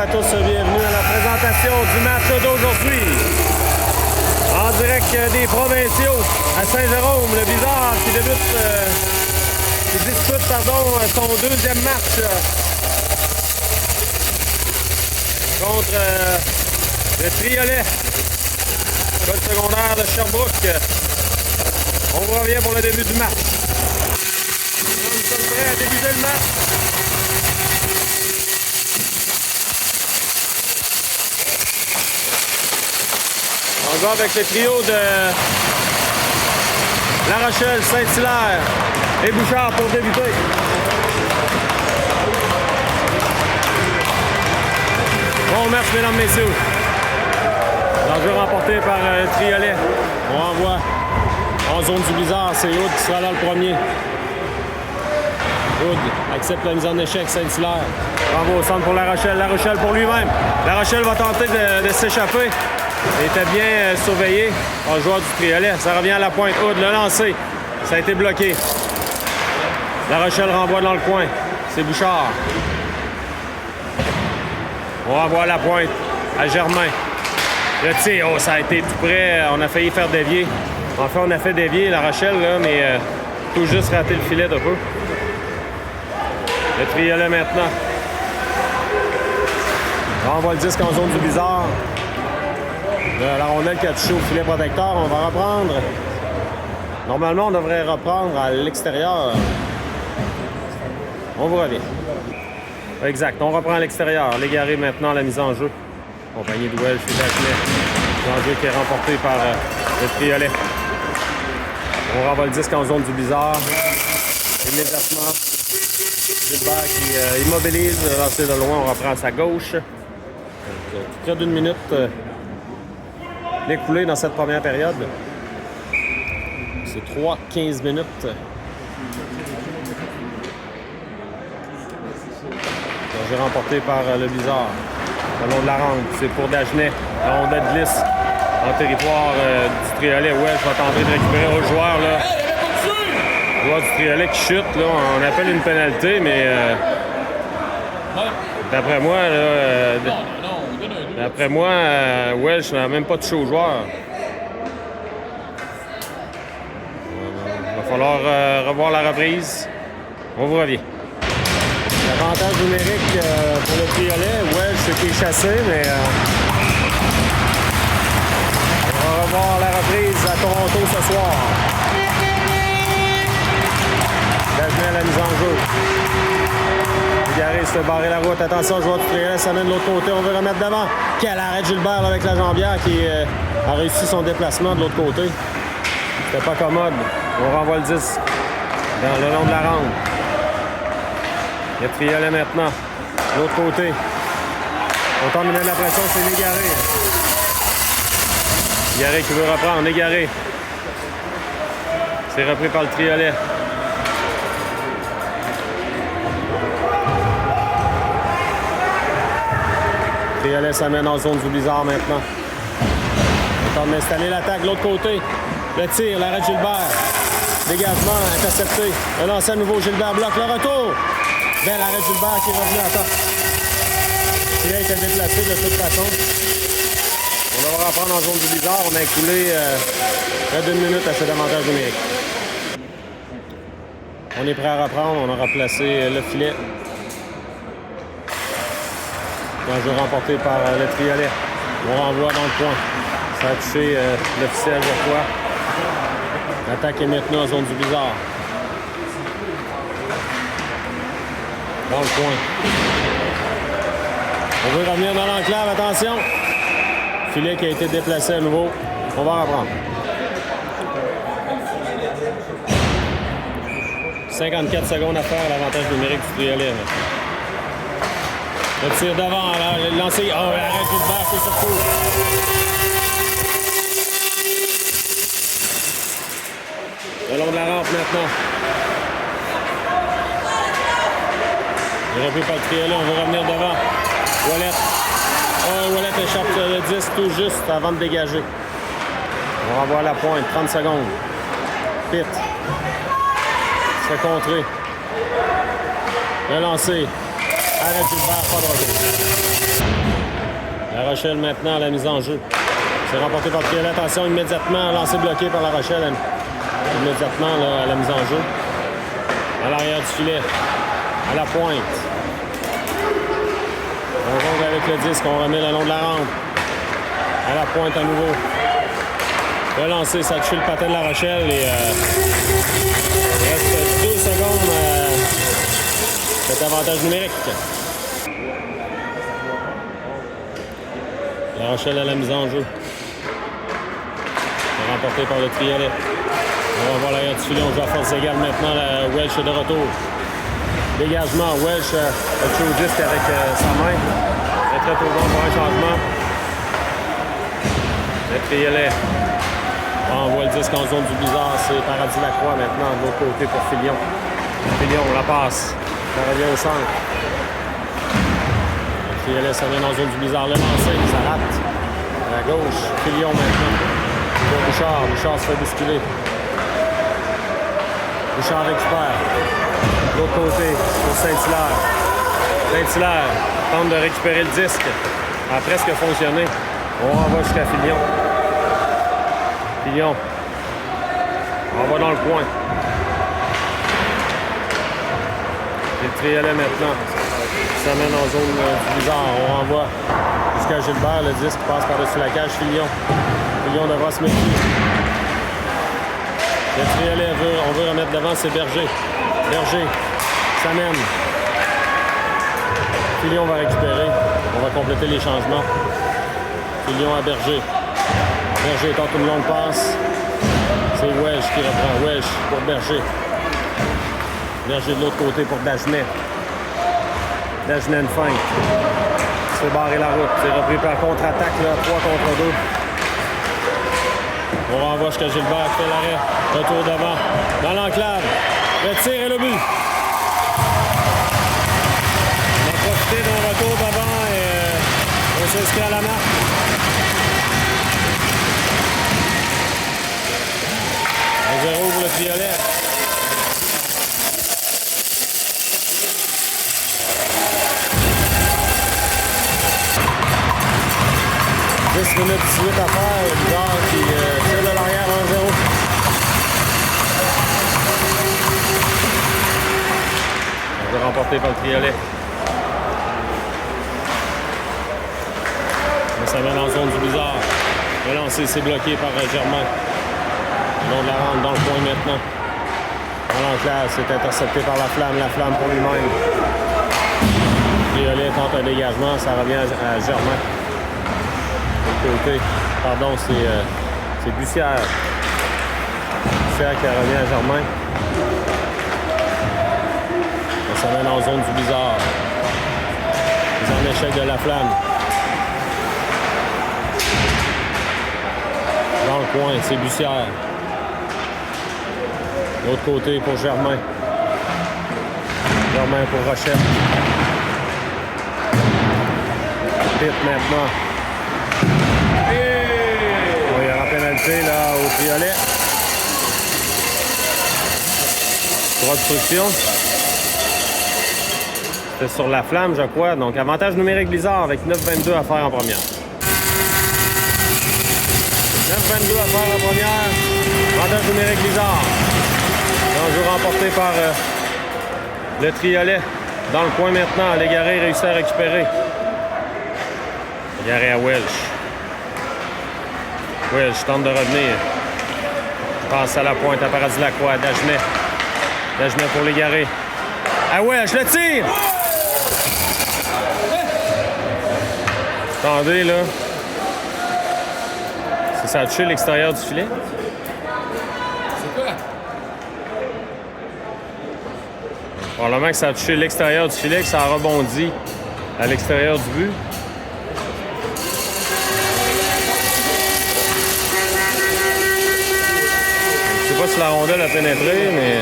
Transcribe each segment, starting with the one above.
à tous, bienvenue à la présentation du match d'aujourd'hui. En direct des provinciaux à Saint-Jérôme, le Blizzard qui dispute son deuxième match contre le Triolet, école secondaire de Sherbrooke. On vous revient pour le début du match. Nous sommes prêts à débuter le match. On va avec le trio de La Rochelle, Saint-Hilaire et Bouchard pour débuter. Bon match, mesdames, messieurs. L'enjeu remporté par le Triolet. On renvoie en zone du Blizzard. C'est Hood qui sera là le premier. Hood accepte la mise en échec, Saint-Hilaire. Renvoie au centre pour La Rochelle. La Rochelle pour lui-même. La Rochelle va tenter de s'échapper. Il était bien surveillé par le joueur du Triolet. Ça revient à la pointe. Hood le lancer. Ça a été bloqué. La Rochelle renvoie dans le coin. C'est Bouchard. On renvoie à la pointe. À Germain. Le tir, oh, ça a été tout près. On a failli faire dévier. En fait, on a fait dévier La Rochelle, là, mais tout juste raté le filet d'un peu. Le Triolet maintenant. On renvoie le disque en zone du Blizzard. La rondelle qui a touché au filet protecteur, on va reprendre. Normalement, on devrait reprendre à l'extérieur. On vous revient. Exact, on reprend à l'extérieur. Légaré maintenant la mise en jeu. Compagnie de Welsh et Dagenet. L'enjeu qui est remporté par le Triolet. On renvoie le disque en zone du Blizzard. Immédiatement, Gilbert qui immobilise. Lancé de loin, on reprend à sa gauche. Près d'une minute écoulée dans cette première période. C'est 3-15 minutes. J'ai remporté par le Blizzard. Le long de la rampe, c'est pour Dagenet. La rondelle glisse en territoire du Triolet. Ouais, je vais tenter de récupérer au joueur. Là. Le joueur du Triolet qui chute. Là. On appelle une pénalité, mais d'après moi, Welsh n'a même pas touché au joueur. Il va falloir revoir la reprise. On vous revient. Avantage numérique pour le Triolet. Welsh qui est chassé, mais on va revoir la reprise à Toronto ce soir. Dagenet à la mise en jeu. Légaré se fait barrer la route. Attention, le joueur du Triolet s'amène de l'autre côté. On veut remettre devant. Quel arrêt de Gilbert là, avec la jambière qui a réussi son déplacement de l'autre côté. C'était pas commode. On renvoie le 10 dans le long de la rampe. Le Triolet maintenant. De l'autre côté. On tente de mettre la pression, c'est Légaré. Légaré qui veut reprendre. Légaré. C'est repris par le Triolet. Le Triolet s'amène en zone du Blizzard maintenant. On tente d'installer l'attaque de l'autre côté. Le tir, l'arrêt de Gilbert. Dégagement, intercepté. Le lancer à nouveau, Gilbert bloque le retour. Bel arrêt de Gilbert qui est revenu à temps. Il a été déplacé de toute façon. On va reprendre en zone du Blizzard. On a écoulé près d'une minute à cet avantage numérique. On est prêt à reprendre. On a replacé le filet. Un jeu remporté par le Triolet. On renvoie dans le coin. Ça a touché l'officiel de fois. L'attaque est maintenue en zone du Blizzard. Dans le coin. On veut revenir dans l'enclave, attention. Filet qui a été déplacé à nouveau. On va reprendre. 54 secondes à faire, l'avantage numérique du Triolet. Le tir devant, là, le lancer. Oh, l'arrêt Gilbert, c'est surtout. Le long de la rampe maintenant. Il est repris par le Triolet, on veut revenir devant. Ouellet. Oh, Ouellet échappe le 10 tout juste avant de dégager. On renvoie à la pointe, 30 secondes. Pitt. Se fait contrer. Le lancer. Arrête Gilbert, pas de retour. La Rochelle maintenant à la mise en jeu. C'est remporté par Triolet. Attention, immédiatement, lancé bloqué par La Rochelle. Immédiatement là, à la mise en jeu. À l'arrière du filet. À la pointe. On jongle avec le disque, on remet le long de la rampe. À la pointe à nouveau. Relancé, ça a touché le patin de La Rochelle et il reste 2 secondes cet avantage numérique. La Rochelle à la mise en jeu. Remporté par le Triolet. On va voir l'arrière du filet, on joue à force égale maintenant. Welch est de retour. Dégagement, Welch a touché au disque avec sa main. Il est très tôt bon pour un changement. Le Triolet envoie le disque en zone du bizarre. C'est Paradis Lacroix maintenant de l'autre côté pour Filion. Filion, la passe. Ça revient au centre. Le Triolet s'amène en zone du bizarre. Le lancer, ça rate. À la gauche, Filion maintenant. Pour Bouchard. Bouchard se fait bousculer. Bouchard récupère. De l'autre côté, pour Saint-Hilaire. Saint-Hilaire tente de récupérer le disque. Ça a presque fonctionné. On renvoie jusqu'à Filion. Filion. On va dans le coin. Et le Triolet maintenant. Il s'amène en zone du bizarre. On renvoie jusqu'à Gilbert. Le disque passe par-dessus la cage. Filion. Filion devra se méfier. Le Triolet on veut remettre devant, c'est Berger. Berger s'amène. Filion va récupérer. On va compléter les changements. Filion à Berger. Berger tente une longue passe. C'est Welch qui reprend. Welch pour Berger. Berger de l'autre côté pour Dagenet. Dagenet une feinte. Il se fait barrer la route. C'est repris par contre-attaque, 3 contre 2. On renvoie jusqu'à Gilbert qui fait l'arrêt. Retour devant. Dans l'enclave. Le tir et le but. On a profité d'un retour devant et on s'inscrit à la marque. Un 0 pour le Triolet. Minutes 18 à faire, le bizarre qui tire de l'arrière 1-0. On va remporter par le Triolet. On s'amène en zone du bizarre. Le lancer, c'est bloqué par Germain. Le long de la rampe dans le coin maintenant. Dans l'enclave, c'est intercepté par la Flamme pour lui-même. Triolet tente un dégagement, ça revient à Germain. Côté. Pardon, c'est Bussière. Bussière qui revient à Germain. On s'amène en zone du bizarre. Ils en échec de la Flamme. Dans le coin, c'est Bussière. L'autre côté pour Germain. Germain pour Rochelle. Pitt maintenant. Il y aura pénalité là au Triolet. 3 obstructions. C'était sur la Flamme, je crois. Donc, avantage numérique Blizzard avec 9-22 à faire en première. 9-22 à faire en première. Avantage numérique Blizzard. Enjeu remporté par le Triolet. Dans le coin maintenant, Légaré réussit à récupérer. Légaré à Welch. Welch tente de revenir. Passe à la pointe à Paradis Lacroix. Dagenet. Dagenet pour Légaré. À Welch, le tir! Attendez, là. Ça a touché l'extérieur du filet? C'est quoi? Probablement que ça a touché l'extérieur du filet, que ça a rebondi à l'extérieur du but. Je sais pas si la rondelle a pénétré, mais...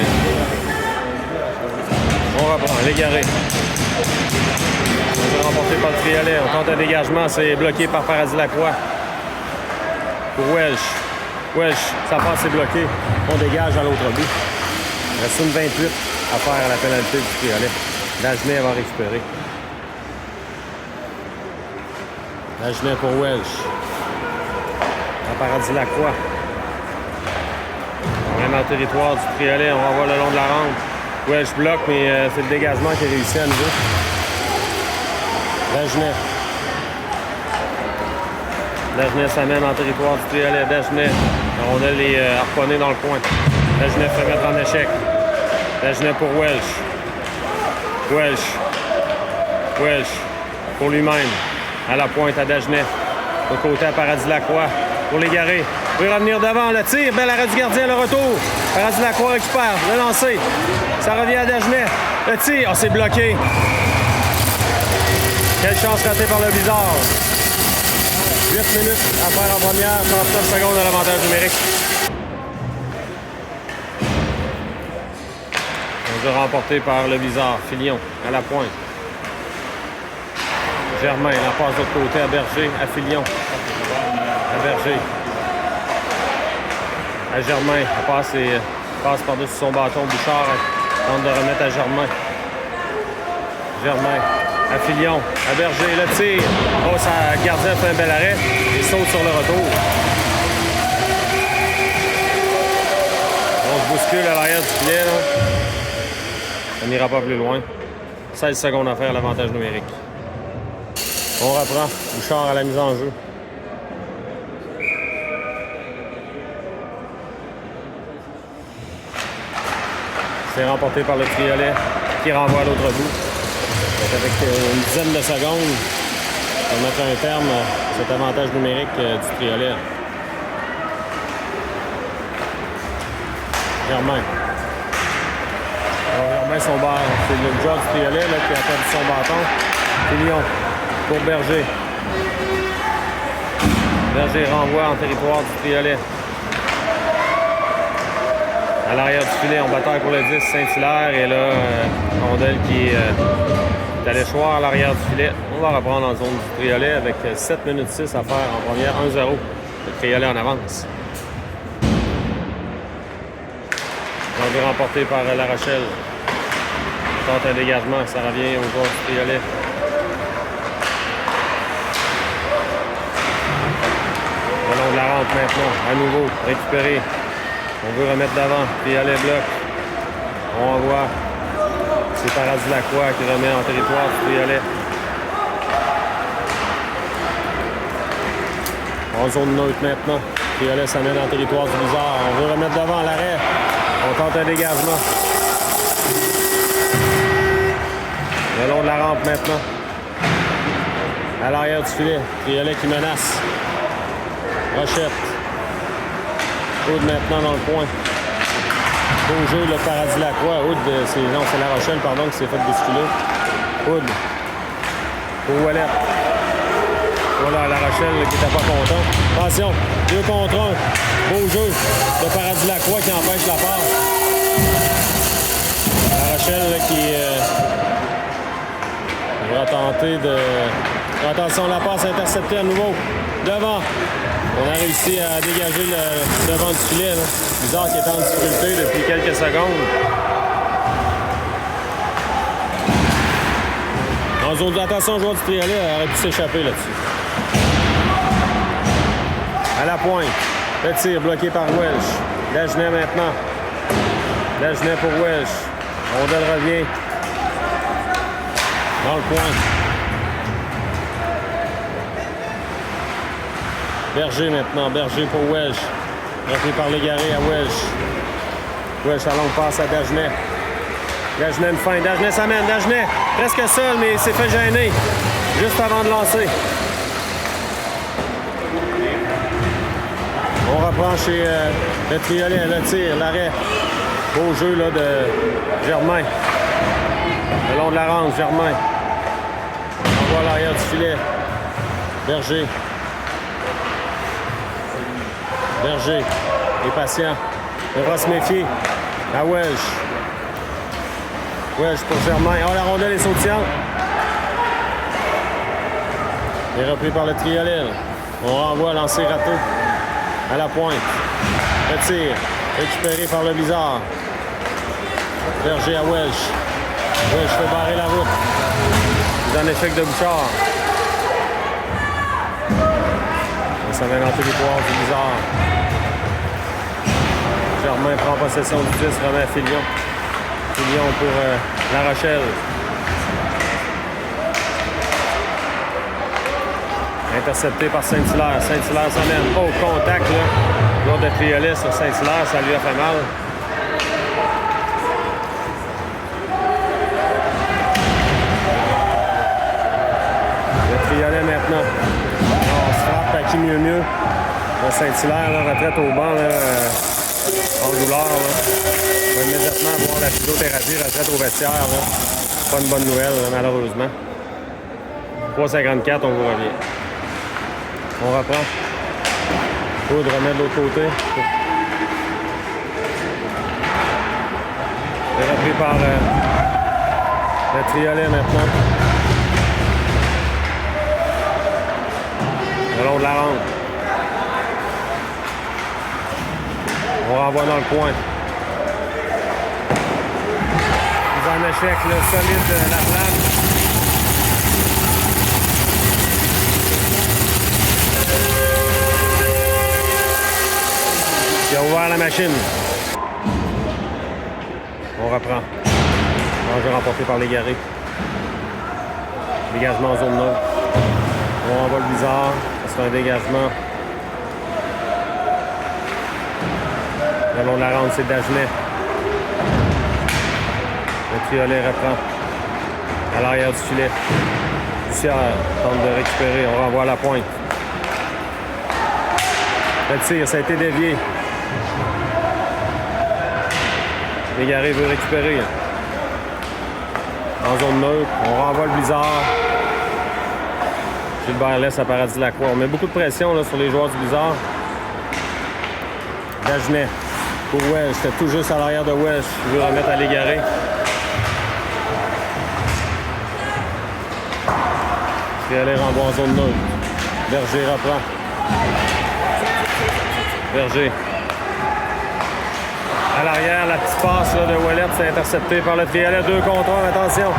On reprend. Légaré. On va remporter par le Triolet. On tente un dégagement. C'est bloqué par Paradis Lacroix. Pour Welch. Welch, sa passe est bloquée. On dégage à l'autre but. Il reste une 28 à faire à la pénalité du Triolet. Dagenet va récupérer. Dagenet pour Welsh. À Paradis-Lacroix. Même en territoire du Triolet, on renvoie le long de la rampe. Welsh bloque, mais c'est le dégagement qui a réussi à nouveau. Dagenet. Dagenet s'amène en territoire du Triolet. Dagenet. La rondelle est harponnée dans le coin. Dagenet fait mettre en échec. Dagenet pour Welsh. Welsh. Welsh. Pour lui-même. À la pointe à Dagenet. De côté à Paradis-Lacroix. Pour l'égarer. Il peut revenir devant. Le tir. Bel arrêt du gardien. Le retour. Paradis-Lacroix récupère. Le lancer. Ça revient à Dagenet. Le tir. Oh, c'est bloqué. Quelle chance ratée par le Bizarre. 8 minutes à faire en première. 39 secondes à l'avantage numérique. Un jeu remporté par le Bizarre. Filion à la pointe. Germain, la passe de l'autre côté à Berger, à Filion. À Berger. À Germain. La passe, passe par-dessus son bâton. Bouchard tente de remettre à Germain. Germain. À Filion. À Berger. Le tir. Oh, ça gardien fait un bel arrêt. Il saute sur le retour. On se bouscule à l'arrière du filet. Là. Ça n'ira pas plus loin. 16 secondes à faire l'avantage numérique. On reprend. Bouchard à la mise en jeu. C'est remporté par le Triolet qui renvoie à l'autre bout. Donc avec une dizaine de secondes pour mettre un terme à cet avantage numérique du Triolet. Germain. Alors, Germain, son bar, c'est le joueur du Triolet là, qui a perdu son bâton. Filion pour Berger. Berger renvoie en territoire du Triolet. À l'arrière du filet, on bataille pour le 10, Saint-Hilaire. Et là, rondelle qui est allé choir à l'arrière du filet. On va reprendre en zone du Triolet avec 7 minutes 6 à faire en première, 1-0. Le Triolet en avance. Rendu remporté par La Rochelle. On tente un dégagement, ça revient au joueur du Triolet. Le long de la rampe maintenant, à nouveau, récupéré. On veut remettre d'avant. Triolet bloc. On envoie. C'est Paradis-Lacroix qui remet en territoire du Triolet. En zone neutre maintenant. Triolet s'amène en territoire du Bizarre. On veut remettre devant l'arrêt. On tente un dégagement. Le long de la rampe maintenant. À l'arrière du filet. Triolet qui menace. Rochette. Oud maintenant dans le coin. Beau jeu, le Paradis-Lacroix. Oud, c'est La Rochelle, pardon, qui s'est fait bousculer. Oud. Pour Ouellet. Voilà, La Rochelle qui n'était pas content. Attention, 2 contre 1. Beau jeu de Paradis-Lacroix qui empêche la passe. La Rochelle là, qui va tenter de... Attention, la passe interceptée à nouveau. Devant. On a réussi à dégager le devant du filet. Là. Bizarre qui est en difficulté depuis quelques secondes. En zone d'attention, le joueur du Triolet aurait pu s'échapper là-dessus. À la pointe. Le tir bloqué par Welsh. Dagenet maintenant. Dagenet pour Welsh. Rondelle revient. Dans le coin. Berger maintenant. Berger pour Welsh. Repris par l'égaré à Welsh. Welsh à longue passe à Dagenet. Dagenet une fin. Dagenet s'amène. Dagenet presque seul, mais il s'est fait gêner juste avant de lancer. On reprend chez le Triolet. Le tir, l'arrêt. Beau jeu là, de Germain. Le long de la rampe, Germain. On voit l'arrière du filet. Berger. Berger est patient. Il va se méfier. À Welsh. Welsh pour Germain. Oh, la rondelle est sautillante. Il est repris par le Triolet. On renvoie lancer raté. À la pointe. Le tir. Récupéré par le Bizarre. Berger à Welsh. Welsh fait barrer la route. Il est en échec de Bouchard. ça vient dans le territoire du Blizzard. Germain prend possession du 10, remet à Filion. Filion pour La Rochelle. Intercepté par Saint-Hilaire. Saint-Hilaire s'amène. Oh, contact, là. Joueur de Triolet sur Saint-Hilaire, ça lui a fait mal. Le Triolet maintenant. On se frappe à qui mieux. Le Saint-Hilaire, là, retraite au banc, là, en douleur. Là. On va immédiatement voir la physiothérapie, retraite au vestiaire. Là. Pas une bonne nouvelle, là, malheureusement. 3,54, on vous revient. On reprend. Poudre remet de l'autre côté. C'est repris par le Triolet maintenant. Le long de la ronde. On renvoie dans le coin. Ils ont un échec là, solide de la Flamme. Il a ouvert la machine. On reprend. Enjeu remporté par Légaré. Dégagement en zone neutre. On envoie le Blizzard. Ça sera un dégagement. Le long de la ronde, c'est Dagenet. Le Triolet reprend. À l'arrière du filet. Bussière tente de récupérer. On renvoie à la pointe. Le tir, ça a été dévié. Légaré veut récupérer. En zone neutre, on renvoie le Blizzard. Gilbert laisse à Paradis-Lacroix. On met beaucoup de pression là, sur les joueurs du Blizzard. Dagenet pour Welsh. C'était tout juste à l'arrière de Welsh. Il veut remettre à Légaré. Triolet renvoie en zone neutre. Berger reprend. Berger. À l'arrière, la petite passe là, de Ouellet, c'est intercepté par le Triolet. 2 contre 1, attention.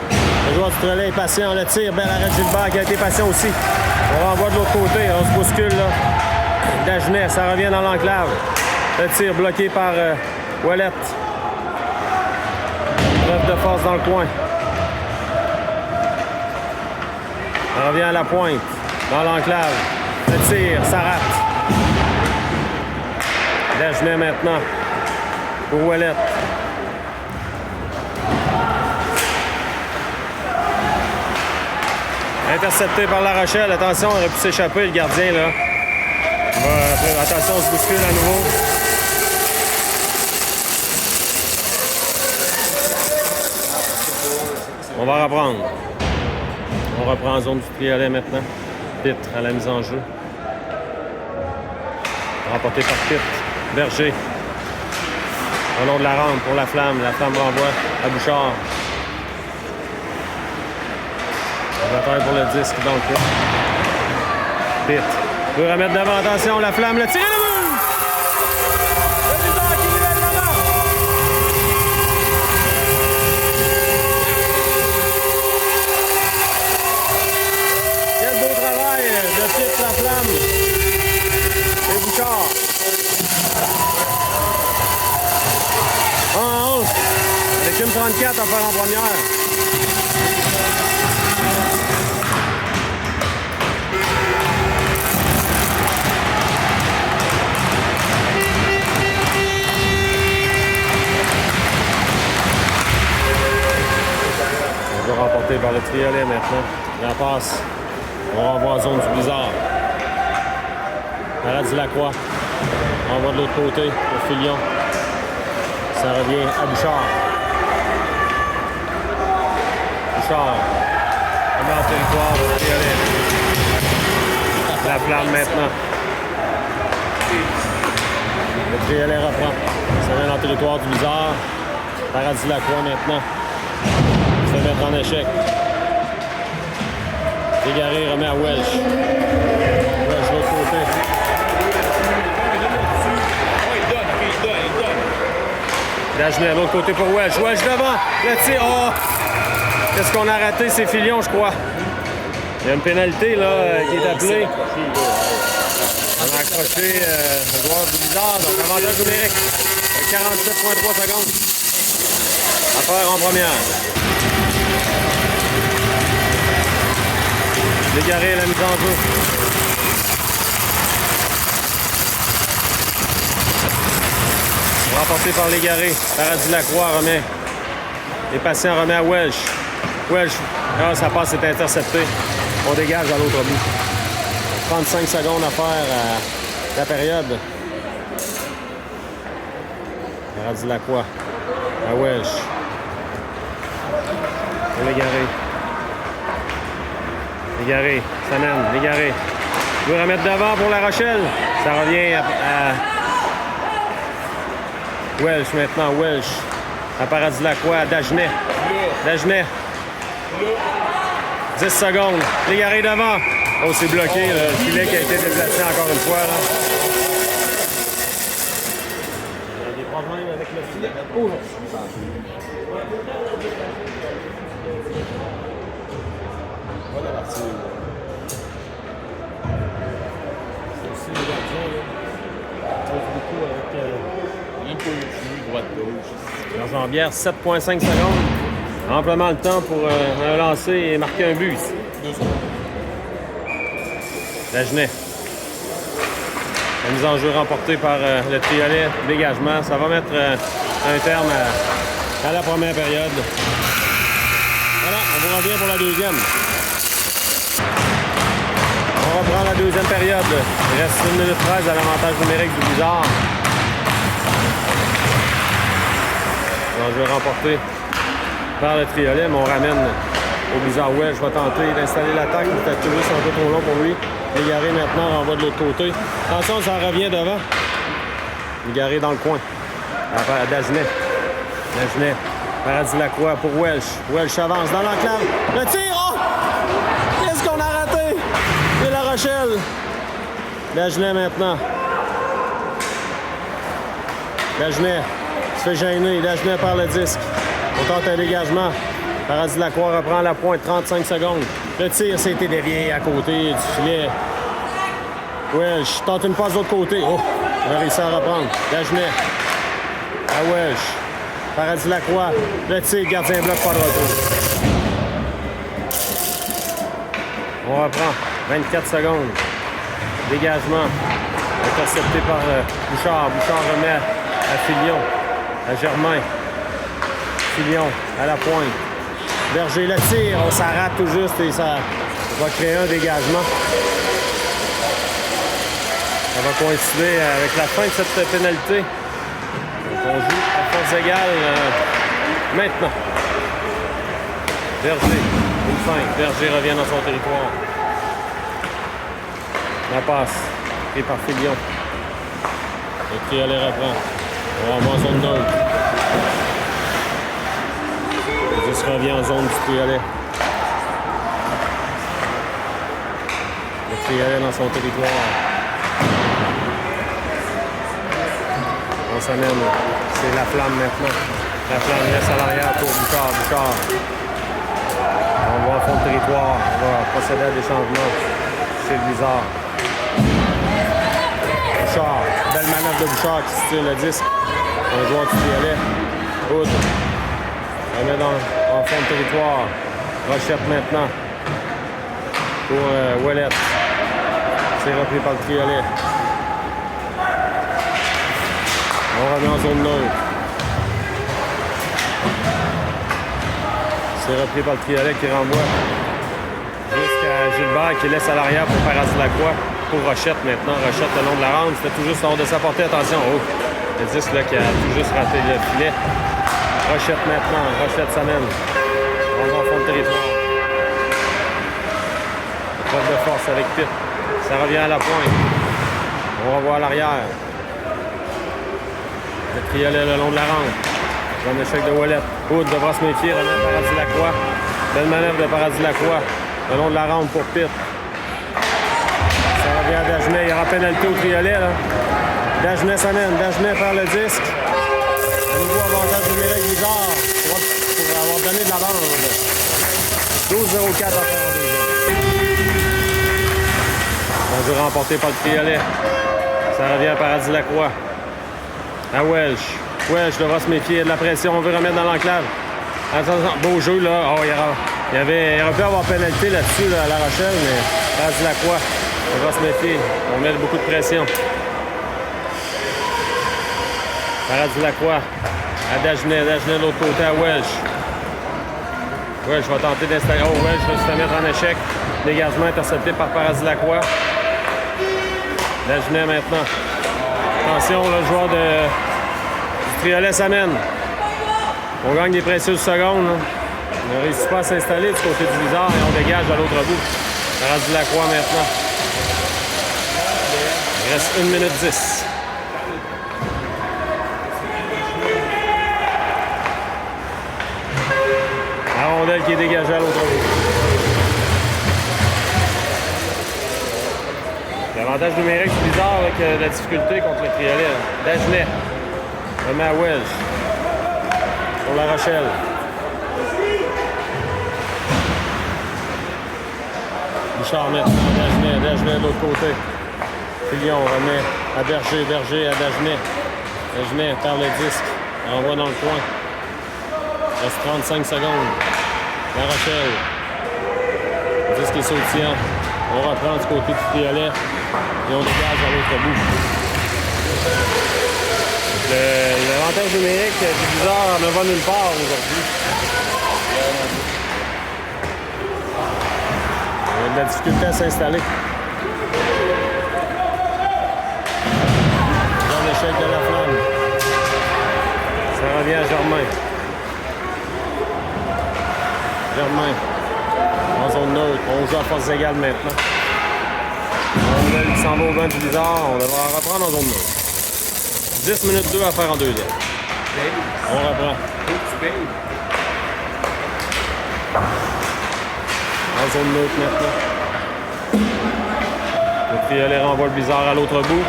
Le joueur du Triolet est patient, le tir. Bel arrêt de Gilbert qui a été patient aussi. On renvoie de l'autre côté, on se bouscule là. Dagenet, ça revient dans l'enclave. Le tir bloqué par Ouellet. Preuve de force dans le coin. Ça revient à la pointe, dans l'enclave. Le tir, ça rate. Dagenet maintenant pour Ouellet. Intercepté par La Rochelle. Attention, on aurait pu s'échapper le gardien là. Attention, on se bouscule à nouveau. On va reprendre. On reprend en zone du Triolet maintenant. Pitt à la mise en jeu. Remporté par Pitt. Berger. Au long de la rampe pour la Flamme. La Flamme renvoie à Bouchard. Bataille pour le disque dans le coin. Pitt. Veut remettre devant. Attention, la Flamme. Le tir. Le Blizzard qui nivelle la marque. Quel beau travail de Pitt, la Flamme. Et Bouchard. En 11. L'équipe 34 à faire en première. Remporté par le Triolet maintenant. La passe. On renvoie en zone du Blizzard. Paradis-Lacroix. On va de l'autre côté au Filion. Ça revient à Bouchard. Bouchard. On met en territoire du Triolet. La Flamme maintenant. Le Triolet reprend. Ça vient dans le territoire du Blizzard. Paradis-Lacroix maintenant. Se mettre en échec. Légaré remet à Welsh. Welsh de l'autre côté. Dagenet de l'autre côté pour Welsh. Welsh devant. Le tir. Oh! Qu'est-ce qu'on a raté? C'est Filion, je crois. Il y a une pénalité là, qui est appelée. On a accroché le joueur du Blizzard, donc avantage numérique. 47,3 secondes. À faire en première. Légaré la mise en jeu. Remporté par Légaré. Paradis Lacroix remet. Les patients remet à Welsh. Welsh, là, ça passe, c'est intercepté. On dégage à l'autre bout. 35 secondes à faire à la période. Paradis Lacroix. À Welsh. Pour Légaré. Légaré, ça mène. Légaré. Il veut remettre devant pour La Rochelle. Ça revient à Welsh maintenant. Welsh. À Paradis Lacroix. À Dagenet. Dagenet. 10 secondes. Légaré devant. Oh, c'est bloqué. Le filet qui a été déplacé encore une fois. Là. Il y a des problèmes avec le filet. Oh. Voilà la partie. C'est aussi le gardien, là. Ça fait beaucoup avec. Même pas eu droite-gauche. La jambière, 7,5 secondes. Amplement le temps pour un lancer et marquer un but. 2 secondes. Dagenet. La mise en jeu remportée par le Triolet. Dégagement. Ça va mettre un terme à la première période. Voilà, on vous revient pour la deuxième. On reprend la deuxième période. Il reste 1 minute 13 à l'avantage numérique du Blizzard. L'enjeu remporté par le Triolet, mais on ramène au Blizzard. Welsh va tenter d'installer l'attaque. C'est peut-être juste un peu trop long pour lui. Légaré maintenant renvoie de l'autre côté. Attention, ça revient devant. Légaré dans le coin. À Dagenet. Dagenet. Paradis Lacroix pour Welsh. Welsh avance dans l'enclave. Le tir! Oh! Qu'est-ce qu'on a raté? C'est La Rochelle. Dagenet maintenant. Dagenet se fait gêner. Dagenet par le disque. On tente un dégagement. Paradis Lacroix reprend la pointe. 35 secondes. Le tir, c'était dévié à côté du filet. Welsh tente une passe de l'autre côté. Oh! On a réussi à reprendre. Dagenet. À Welsh. Paradis Lacroix. Le tir, gardien bloc, pas de retour. On reprend. 24 secondes. Dégagement. Intercepté par Bouchard. Bouchard remet à Filion. À Germain. Filion à la pointe. Berger le tire. On s'arrête tout juste et ça va créer un dégagement. Ça va coïncider avec la fin de cette pénalité. Donc on joue à force égale maintenant. Berger, une fin. Berger revient dans son territoire. La passe, pris par Filion. Le Triolet reprend. On va avoir en zone neutre. Le 10 revient en zone du Triolet. Le Triolet dans son territoire. On s'amène. C'est la flamme maintenant. La flamme laisse à l'arrière pour Bouchard. Bouchard. On va à fond de territoire. On va procéder à des changements chez le Blizzard. Bouchard. Belle manœuvre de Bouchard qui se tire le disque. Un joueur du Triolet. Hood. On met en fond de territoire. Rochette maintenant. Pour Ouellette. C'est repris par le Triolet. On remet en zone neutre. C'est repris par le Triolet qui renvoie jusqu'à Gilbert qui laisse à l'arrière pour Paradis Lacroix. Pour Rochette maintenant. Rochette le long de la rampe. C'était tout juste hors de sa portée. Attention. Oh! Le disque là, qui a tout juste raté le filet. Rochette maintenant. Rochette s'amène. On va en fond de territoire. Preuve de force avec Pitt. Ça revient à la pointe. On va voir l'arrière. Le Triolet le long de la rampe. Un échec de Ouellette. Hood devra se méfier. Remet Paradis Lacroix. Belle manœuvre de Paradis Lacroix. Le long de la rampe pour Pitt. Ça revient à Dagenet. Il y aura pénalité au Triolet. Là. Dagenet s'amène. Dagenet perd le disque. À nouveau avantage numérique bizarre pour avoir donné de la bande. 12-0-4 à faire en deuxième. Enjeu remporté par le Triolet. Ça revient à Paradis Lacroix. À Welsh. Welsh devra se méfier de la pression. On veut remettre dans l'enclave. Attention, beau jeu là. Oh, il aurait pu avoir pénalité là-dessus là, à La Rochelle, mais Paradis Lacroix devra se méfier. On met beaucoup de pression. Paradis Lacroix. À Dagenet. Dagenet de l'autre côté à Welsh. Welsh va tenter d'installer. Oh, Welsh va se mettre en échec. Dégagement intercepté par Paradis Lacroix. Dagenet maintenant. Attention, le joueur du Triolet s'amène. On gagne des précieuses secondes. Là. On ne réussit pas à s'installer du côté du Blizzard et on dégage à l'autre bout. Paradis Lacroix maintenant. Il reste 1 minute 10. La rondelle qui est dégagée à l'autre bout. L'avantage numérique du Blizzard avec la difficulté contre le Triolet. Dagenet remet à Welsh. Pour La Rochelle. Bouchard maintenant, Dagenet de l'autre côté. Fillon remet à Berger à Dagenet. Dagenet perd le disque, envoie dans le coin. Il reste 35 secondes. La Rochelle. Le disque est sautillant. On reprend du côté du Triolet et on dégage à l'autre bout. L'avantage numérique du Blizzard ne va nulle part aujourd'hui. Il y a de la difficulté à s'installer. Dans l'échec de la flamme. Ça revient à Germain. Germain. En zone neutre. On joue à force égale maintenant. On s'en va au banc du Blizzard. On devra reprendre en zone neutre. 10 minutes 2 à faire en deuxième. On reprend. En zone neutre maintenant. Le Triolet renvoie le Blizzard à l'autre bout.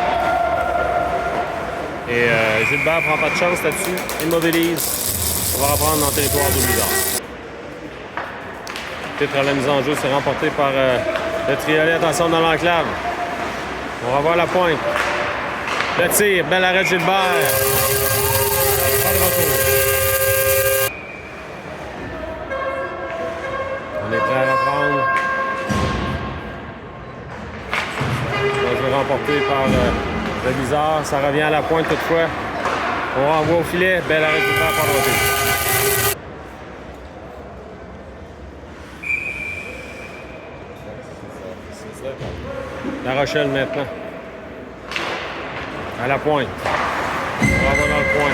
Et Gilbert prend pas de chance là-dessus. Immobilise. On va reprendre dans le territoire du Blizzard. Le titre à la mise en jeu, c'est remporté par le Triolet. Attention dans l'enclave. On va voir la pointe. Le tir, bel arrêt de Gilbert. Pas de retour. On est prêt à reprendre. Le jeu remporté par le Blizzard. Ça revient à la pointe toutefois. On renvoie au filet. Bel arrêt de Gilbert, pas de retour. La Rochelle maintenant. À la pointe. On va dans le coin.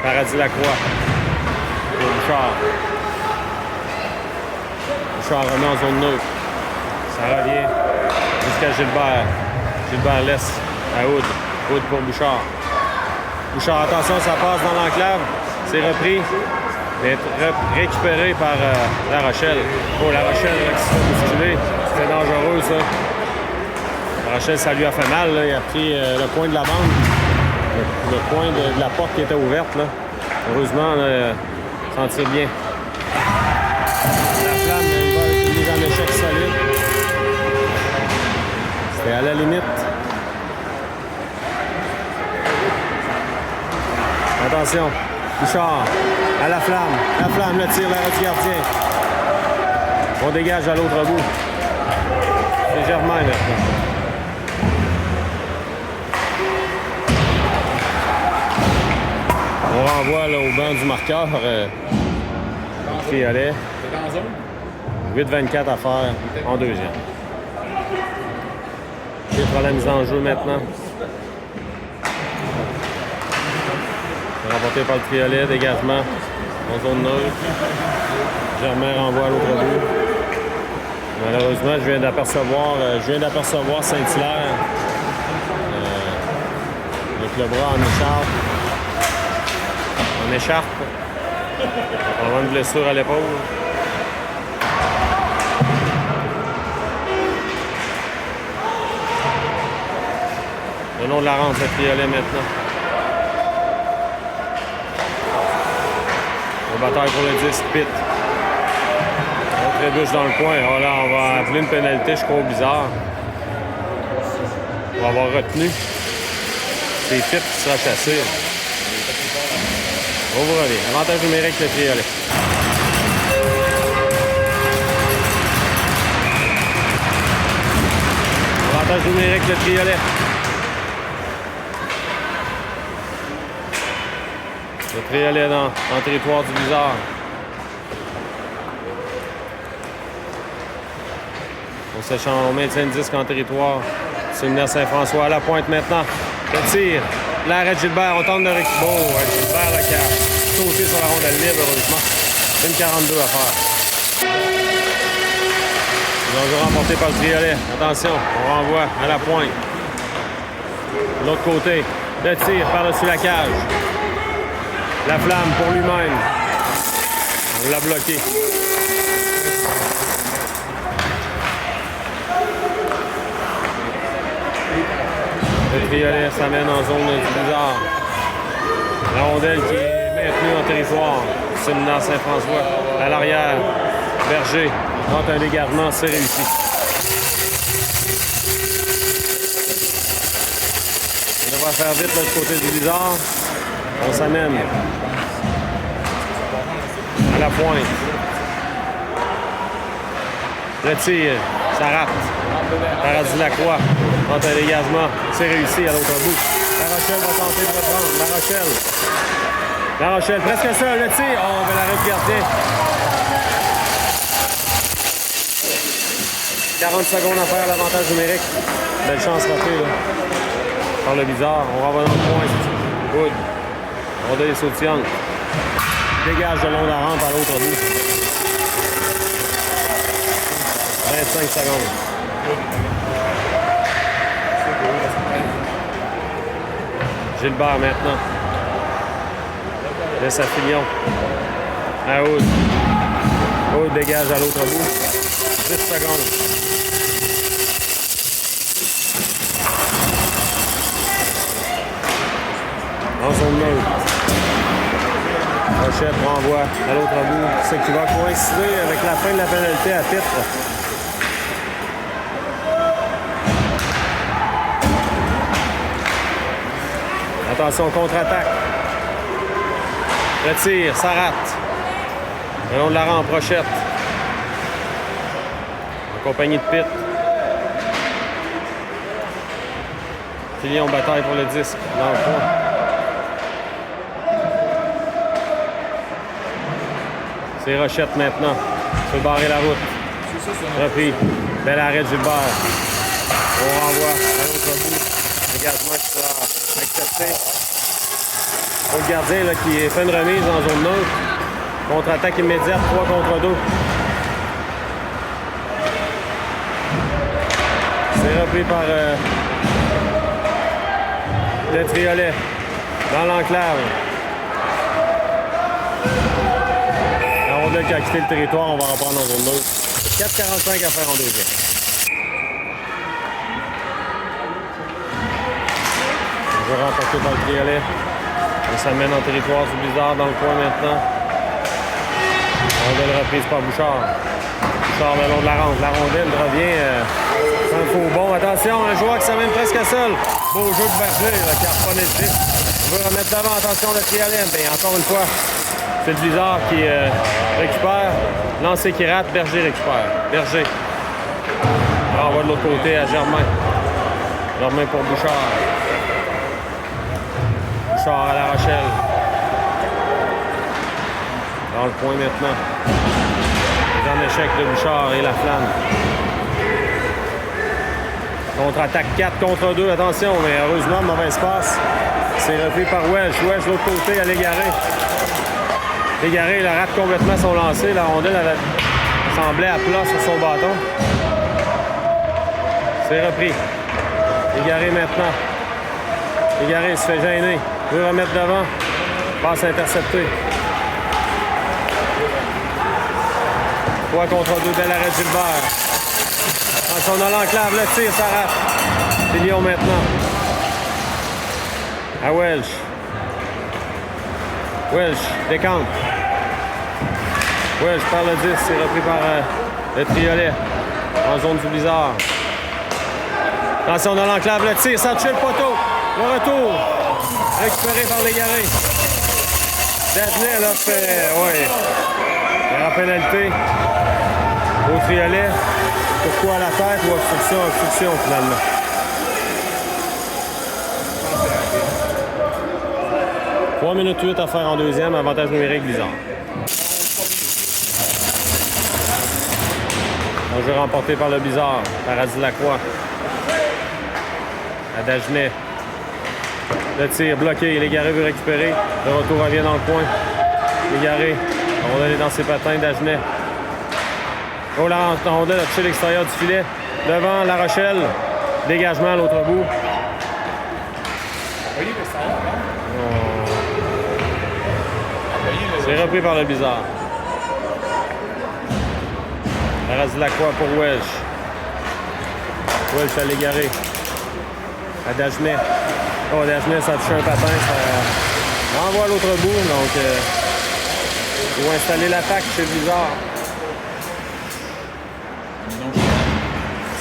Paradis Lacroix. Pour Bouchard. Bouchard remet en zone neutre. Ça revient jusqu'à Gilbert. Gilbert laisse à Hood. Hood pour Bouchard. Bouchard, attention, ça passe dans l'enclave. C'est repris. D'être récupéré par La Rochelle. Oh, La Rochelle qui se fait bousculer. C'était dangereux, ça. La Rochelle, ça lui a fait mal. Là. Il a pris le coin de la bande. Le coin de la porte qui était ouverte. Là. Heureusement, on s'en tire bien. La flamme, il va avec une mise en échec solide. C'était à la limite. Attention. Bouchard, à la flamme, le tir, l'arrêt du gardien. On dégage à l'autre bout. C'est Germain maintenant. On renvoie là, au banc du marqueur. Triolet. 8-24 à faire en deuxième. Titre à la mise en jeu maintenant. Remporté par le Triolet, dégagement en zone neutre. Germain renvoie à l'autre bout. Malheureusement, je viens d'apercevoir Saint-Hilaire avec le bras en écharpe. On a une blessure à l'épaule. Le long de la rampe, le Triolet maintenant. Bataille pour le disque, Pitt. trébuche dans le coin. Oh là, on va appeler une pénalité, je crois, au bizarre. On va avoir retenu. C'est Pitt qui sera chassé. Overallé. Avantage numérique, le triolet. Avantage numérique, le triolet. Le triolet dans le territoire du Blizzard. On maintient le disque en territoire. Séminaire Saint-François à la pointe maintenant. Le tir. L'arrêt de Gilbert. On tente de récupérer. Oh, Gilbert là, qui a sauté sur la rondelle libre, heureusement. 1,42 à faire. Danger remporté par le triolet. Attention, on renvoie à la pointe. De l'autre côté, le tir par-dessus la cage. La flamme pour lui-même. On l'a bloqué. Le triolet s'amène en zone du Blizzard. La rondelle qui est maintenue en territoire. Séminaire Saint-François. À l'arrière, Berger. Tente un dégagement, c'est réussi. On devra faire vite de l'autre côté du Blizzard. On s'amène à la pointe. Le tir, ça rate. Paradis Lacroix tente un dégagement. C'est réussi à l'autre bout. La Rochelle va tenter de reprendre. La Rochelle presque seul. Le tir. Oh, on va l'arrêt du gardien. 40 secondes à faire l'avantage numérique. Belle chance ratée là. Par le Blizzard. On renvoie dans le point. Good. Rondelle sautillante. Dégage de long de la rampe à l'autre bout. 25 secondes. Gilbert maintenant. Laisse à Fillon. À Aude. Aude dégage à l'autre bout. 10 secondes. En zone neutre. Rochette renvoie à l'autre bout. C'est qui va coïncider avec la fin de la pénalité à titre. Attention, contre-attaque. Le tir, ça rate. Le long de la rampe, Rochette. En compagnie de Pitt. Fillon bataille pour le disque dans le coin. C'est Rochette maintenant. Il faut barrer la route. Repris. Bel arrêt de Gilbert. On renvoie à l'autre bout. Dégagement qui sera accepté. Le gardien là, qui fait une remise en zone neutre. Contre-attaque immédiate, 3 contre 2. C'est repris par le triolet dans l'enclave. La rondelle qui a quitté le territoire, on va reprendre en zone neutre. 4,45 à faire en deuxième. On va remporter par le triolet. On s'amène en territoire du Blizzard dans le coin maintenant. Rondelle reprise par Bouchard. Bouchard le long de la rampe. La rondelle revient un faux bon. Attention, un joueur qui s'amène presque seul. Beau jeu de Berger qui a reponné le disque. On veut remettre devant. Attention, le triolet. Bien, encore une fois, c'est le Blizzard qui récupère. Lancé qui rate. Berger récupère. Berger. Renvoie de l'autre côté à Germain. Germain pour Bouchard. Bouchard à La Rochelle. Dans le point maintenant. En échec de Bouchard et la flamme. Contre-attaque 4 contre 2. Attention, mais heureusement, mauvaise passe. C'est repris par Welsh. Welsh de l'autre côté à l'Égaré. L'Égaré, il rate complètement son lancer. La rondelle elle semblait à plat sur son bâton. C'est repris. Égaré maintenant. Égaré se fait gêner. Veut remettre devant. Passe interceptée. 3 contre 2, bel arrêt de Gilbert. Attention dans l'enclave, le tir, ça rate. Fillon maintenant. À Welsh. Welsh décante. Welsh par le 10, c'est repris par Le Triolet. En zone du blizzard. Attention dans l'enclave, le tir, ça tue le poteau. Le retour. Récupéré par l'Égaré. Dagenet, là, fait. Ouais. Il y aura pénalité. Au Triolet. Pourquoi à la tête ou obstruction? Obstruction, finalement. « 3 minutes 8 à faire en deuxième. Avantage numérique, Blizzard. Un jeu remporté par le Blizzard. Paradis Lacroix. À Dagenet. Le tir bloqué. L'Égaré veut récupérer. Le retour revient dans le coin. L'Égaré. On va aller dans ses patins. Dagenet. Oh, la rondelle a touché l'extérieur du filet. Devant La Rochelle. Dégagement à l'autre bout. C'est repris par le Blizzard. Paradis Lacroix pour Welch. Welch à l'Égaré. À Dagenet. Oh, Dagenet, ça a touché un patin. Ça renvoie à l'autre bout. Donc, ils vont installer l'attaque chez Blizzard.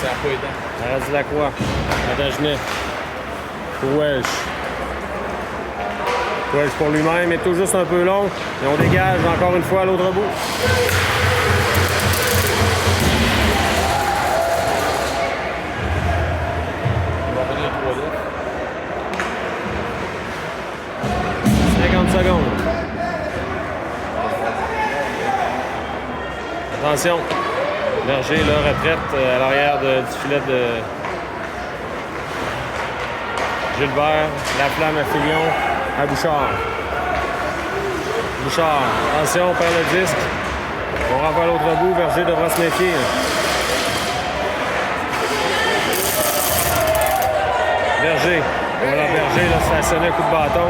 Ça n'a pas aidé. Paradis Lacroix. À Dagenet. Pour Welch. Welch pour lui-même est tout juste un peu long. Et on dégage encore une fois à l'autre bout. On va revenir 3 50 secondes. Attention. Berger, là, retraite à l'arrière du filet de Gilbert. La flamme à Fillon. À Bouchard. Bouchard. Attention, on perd le disque. On renvoie à l'autre bout. Berger devra se méfier. Berger. Voilà, Berger, là, se fait sonner un coup de bâton.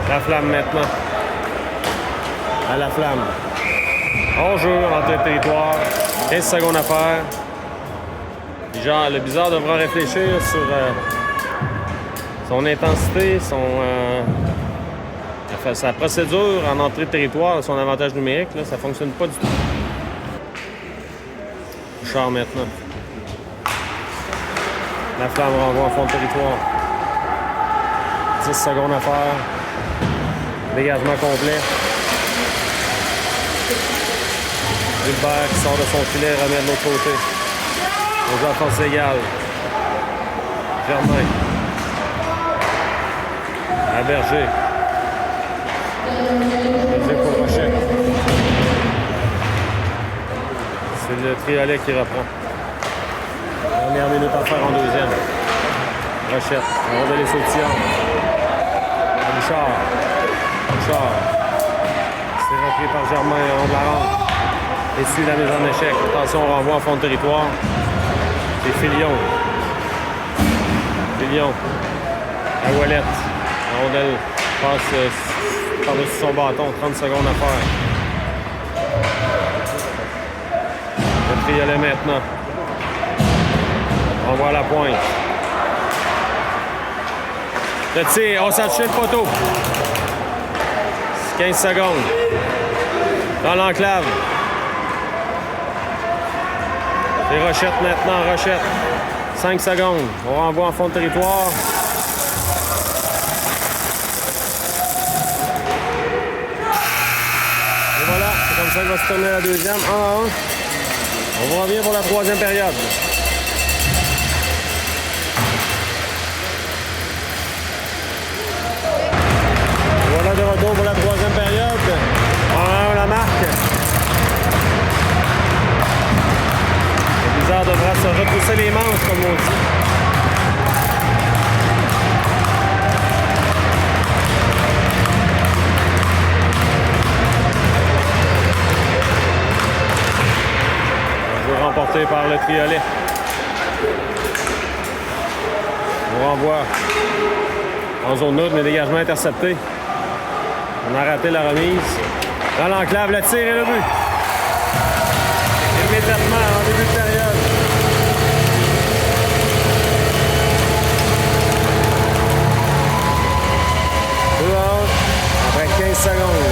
La flamme maintenant. À la flamme. On joue entre le territoire. 15 secondes à faire. Le Blizzard devra réfléchir sur son intensité, sa procédure en entrée de territoire, son avantage numérique. Là, ça ne fonctionne pas du tout. Bouchard maintenant. La flamme renvoie en fond de territoire. 10 secondes à faire. Dégagement complet. Gilbert qui sort de son filet, remet de l'autre côté. On joue à force égale. Germain. À Berger. Berger pour Rochette. C'est le Triolet qui reprend. Dernière minute à faire en deuxième. Rochette. On va aller sautillant. Bouchard. Bouchard. C'est repris par Germain. On la rentre. Et suit la mise en échec. Attention, on renvoie en fond de territoire. C'est Filion. Filion. À Ouellette. La rondelle passe par-dessus son bâton. 30 secondes à faire. Le Triolet maintenant. On voit la pointe. Le tir. On s'en touche le poteau. 15 secondes. Dans l'enclave. Les Rochettes maintenant, Rochette. 5 secondes. On renvoie en fond de territoire. Et voilà, c'est comme ça que va se terminer la deuxième. 1-1. On revient pour la troisième période. Voilà de retour pour la troisième période. 1-1 la marque. Le Blizzard devra se retrousser les manches, comme on dit. Un jeu remporté par le Triolet. On renvoie en zone neutre, mais dégagement intercepté. On a raté la remise. Dans l'enclave, le tir et le but. Immédiatement, en début de période. Après 15 secondes.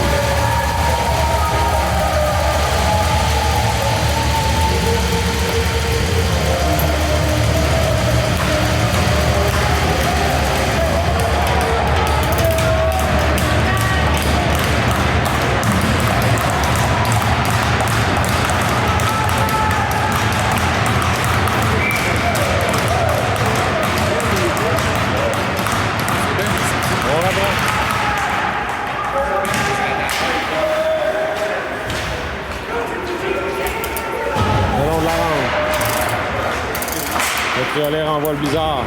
Triolet renvoie le Blizzard.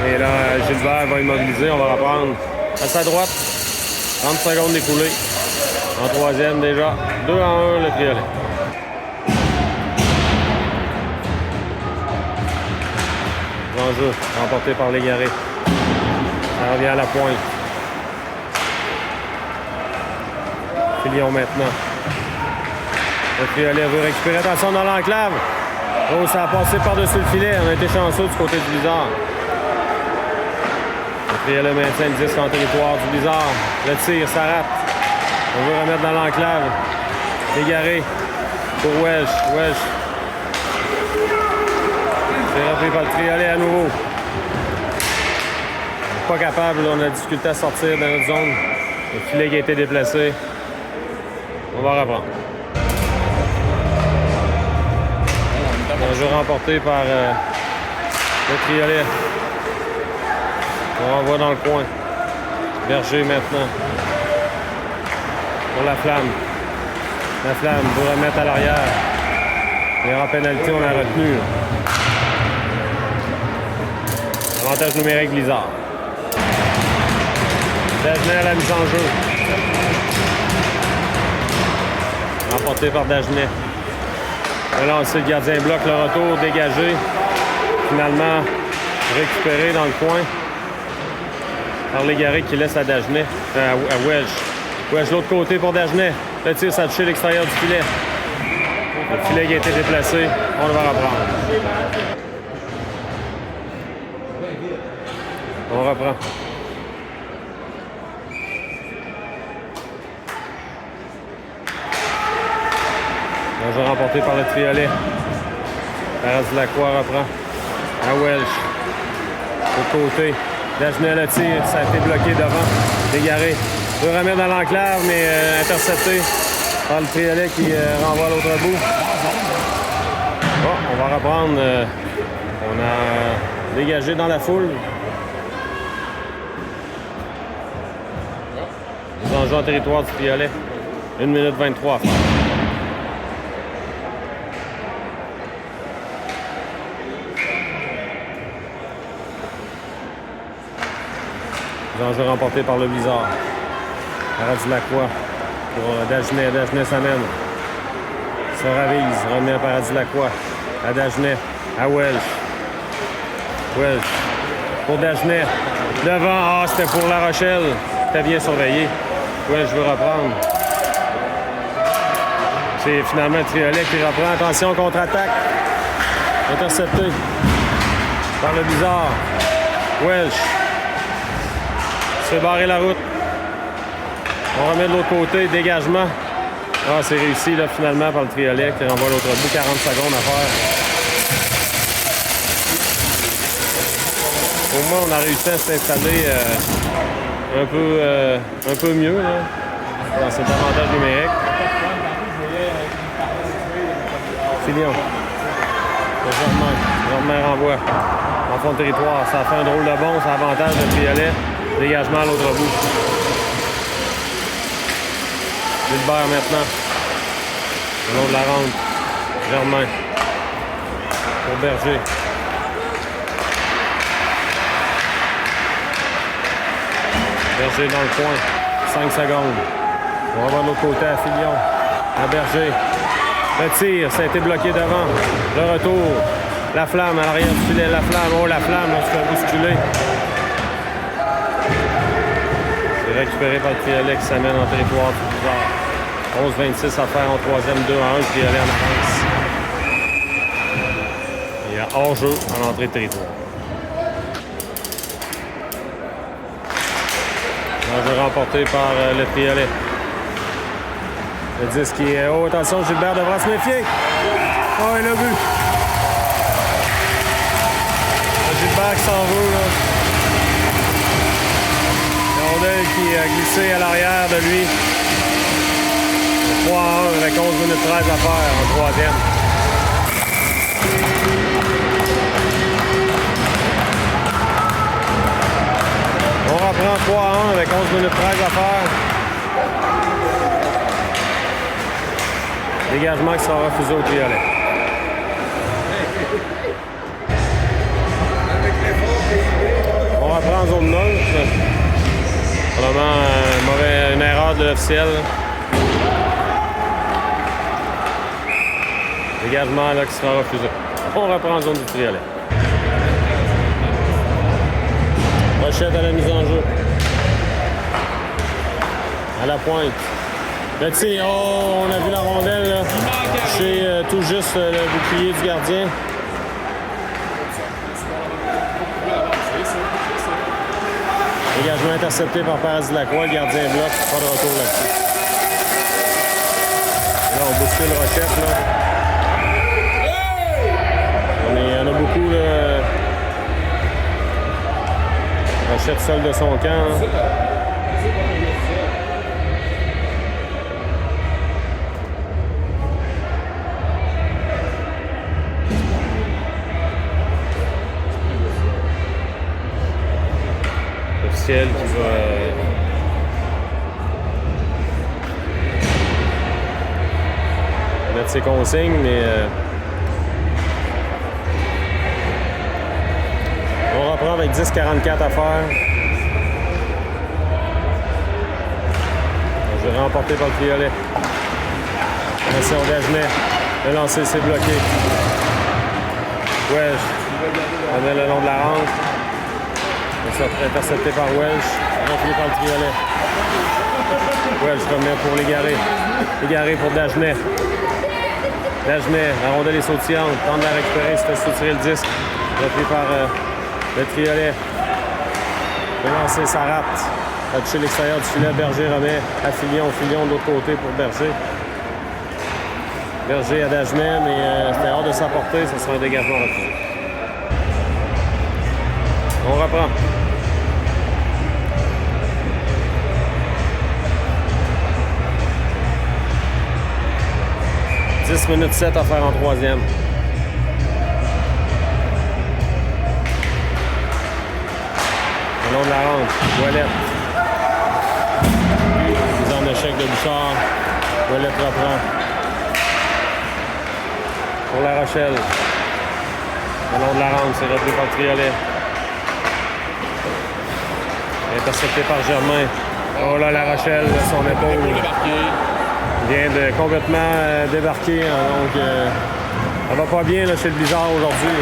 Et là, Gilbert va immobiliser. On va reprendre à sa droite. 30 secondes d'écoulées. En troisième déjà. 2-1 le Triolet. Enjeu remporté par Légaré. Ça revient à la pointe. Filion maintenant. Le Triolet veut récupérer. Attention dans l'enclave. Oh, ça a passé par-dessus le filet. On a été chanceux du côté du Blizzard. Le Triolet maintient le 10 en territoire du Blizzard. Le tir, ça rate. On veut remettre dans l'enclave. Légaré pour Welsh. Welsh. C'est repris par le Triolet à nouveau. Pas capable, on a de difficulté à sortir de notre zone. Le filet qui a été déplacé. On va reprendre. Un jeu remporté par le Triolet. On renvoie dans le coin. Berger maintenant. Pour la Flamme. La Flamme pour remettre à l'arrière. Il y aura pénalité, on a retenu. Avantage numérique Blizzard. Dagenet à la mise en jeu. Remporté par Dagenet. Là, le gardien bloque le retour dégagé. Finalement, récupéré dans le coin par Légaré qui laisse à Dagenet. À Welsh. Welsh de l'autre côté pour Dagenet. Le tir, ça a touché l'extérieur du filet. Le filet qui a été déplacé. On le va reprendre. On reprend. Un jeu remporté par le Triolet. Paradis-Lacroix reprend. À Welsh. De côté. Dagenet le tir. Ça a été bloqué devant. Légaré. Veut remettre dans l'enclave, mais intercepté par le Triolet qui renvoie à l'autre bout. Bon, on va reprendre. On a dégagé dans la foule. Les enjeux en territoire du Triolet. 1 minute 23 à faire. Les enjeux remportés par le Blizzard. Paradis-Lacroix pour Dagenet. Dagenet s'amène. Se ravise. Remet à Paradis-Lacroix. À Dagenet. À Welsh. Welsh. Pour Dagenet. Devant. Ah, c'était pour La Rochelle. C'était bien surveillé. Welsh veut reprendre. C'est finalement le Triolet qui reprend. Attention, contre-attaque. Intercepté par le Blizzard. Welsh. Se fait barrer la route. On remet de l'autre côté, dégagement. Ah, c'est réussi là, finalement par le Triolet qui renvoie l'autre bout. 40 secondes à faire. Au moins, on a réussi à s'installer un peu mieux là, dans cet avantage numérique. Filion. Germain renvoie en fond de territoire. Ça fait un drôle de bon, ça avantage le Triolet. Dégagement à l'autre bout. Gilbert maintenant. Le long de la ronde. Germain. Pour Berger. Berger dans le coin. 5 secondes. On va voir de l'autre côté à Filion. À Berger. Le tir, ça a été bloqué devant. Le retour. La Flamme à l'arrière du filet. La Flamme. Oh, la Flamme, on se fait bousculer. C'est récupéré par le Triolet qui s'amène en territoire du Blizzard. 11-26 à faire en troisième, 2-1, le Triolet en avance. Il y a hors-jeu en entrée de territoire. Hors-jeu remporté par le Triolet. Le 10 qui est haut. Attention, Gilbert devra se méfier. Oh, il a vu. Gilbert qui s'en va, là. La rondelle qui a glissé à l'arrière de lui. 3-1 avec 11 minutes 13 à faire en troisième. On reprend 3-1 avec 11 minutes 13 à faire. Dégagement qui sera refusé au Triolet. reprend en zone neutre. Vraiment une erreur de l'officiel. Dégagement là qui sera refusé. On reprend en zone du triolet. Rochette à la mise en jeu. À la pointe. Le tir, oh, on a vu la rondelle là. Toucher tout juste le bouclier du gardien. Dégagement intercepté par Paradis Lacroix. Le gardien bloque. Pas de retour là-dessus. Là, on bouscule Rochette. Là. On a beaucoup. Là. Rochette seul de son camp. Hein. Qui va mettre ses consignes, mais on reprend avec 10-44 à faire. Je vais remporter par le triolet. Merci au Dagenet. Le lancer, c'est bloqué. Welsh. On met le long de la rampe. Intercepté par Welsh, rempli par le triolet. Welsh remet pour Légaré. Légaré pour Dagenet. Dagenet, la rondelle est sautillante. Tente de la récupérer, se fait soutirer le disque. Rempli par le triolet. Le lancer, ça rate. A touché l'extérieur du filet. Berger remet à Filion de l'autre côté pour Berger. Berger à Dagenet, mais c'était hors de sa portée. Ce sera un dégagement refusé. On reprend. « 10 minutes 7 à faire en troisième. Le long de la rampe, Ouellette. Mise en échec de Bouchard. Ouellette reprend. Pour La Rochelle. Le long de la rampe, c'est repris par le triolet. Intercepté par Germain. Oh là, La Rochelle, son épaule. Il vient de complètement débarquer. Donc, ça va pas bien là, chez le Blizzard aujourd'hui.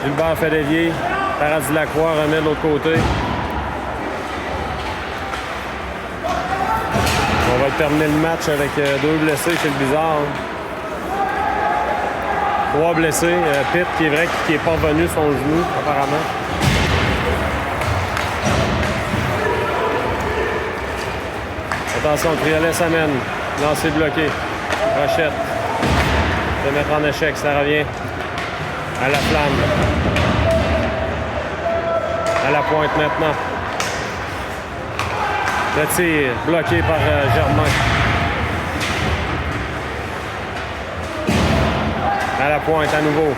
Gilbert fait dévier. Paradis Lacroix remet de l'autre côté. On va terminer le match avec 2 blessés chez le Blizzard. 3 blessés. Pitt, qui est vrai, qui n'est pas revenu son genou, apparemment. Attention, le triolet s'amène. Lancer bloqué. Rochette. Se mettre en échec, ça revient. À la flamme. À la pointe maintenant. Le tir bloqué par Germain. À la pointe à nouveau.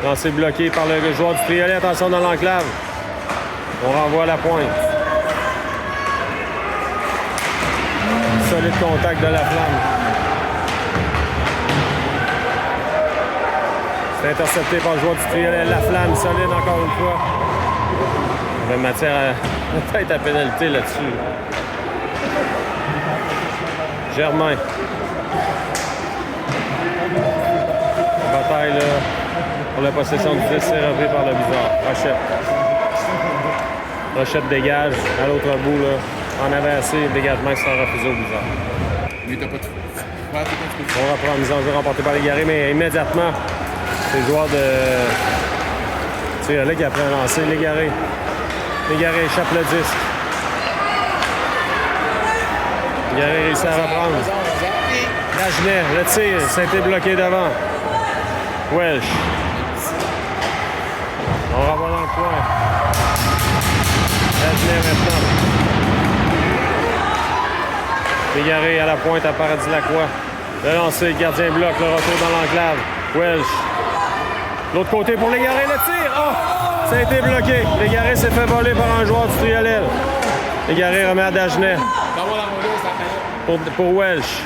Lancer bloqué par le joueur du triolet. Attention dans l'enclave. On renvoie à la pointe. Solide contact de la flamme. C'est intercepté par le joueur du triolet. La flamme, solide encore une fois. Il y avait matière peut-être à pénalité là-dessus. Germain. Bataille là, pour la possession du 10, c'est repris par le Blizzard. Rochette. Rochette dégage à l'autre bout là. On avait assez, le dégagement qui sera refusé au Blizzard. Mais t'as pas de... On reprend la mise en jeu remportée par Légaré, mais immédiatement, c'est le joueur de... Tu sais, là qui a pris un lancer, Légaré. Légaré échappe le disque. Légaré réussit à reprendre. Dagenet, le tir, ça a été bloqué devant. Welsh. On renvoie dans le coin. Dagenet maintenant. Légaré à la pointe à Paradis Lacroix. Le lancer, le gardien bloque, le retour dans l'enclave. Welsh. L'autre côté pour Légaré, le tir. Oh! Ça a été bloqué. Légaré s'est fait voler par un joueur du triolet. Légaré remet à Dagenet. Pour Welsh.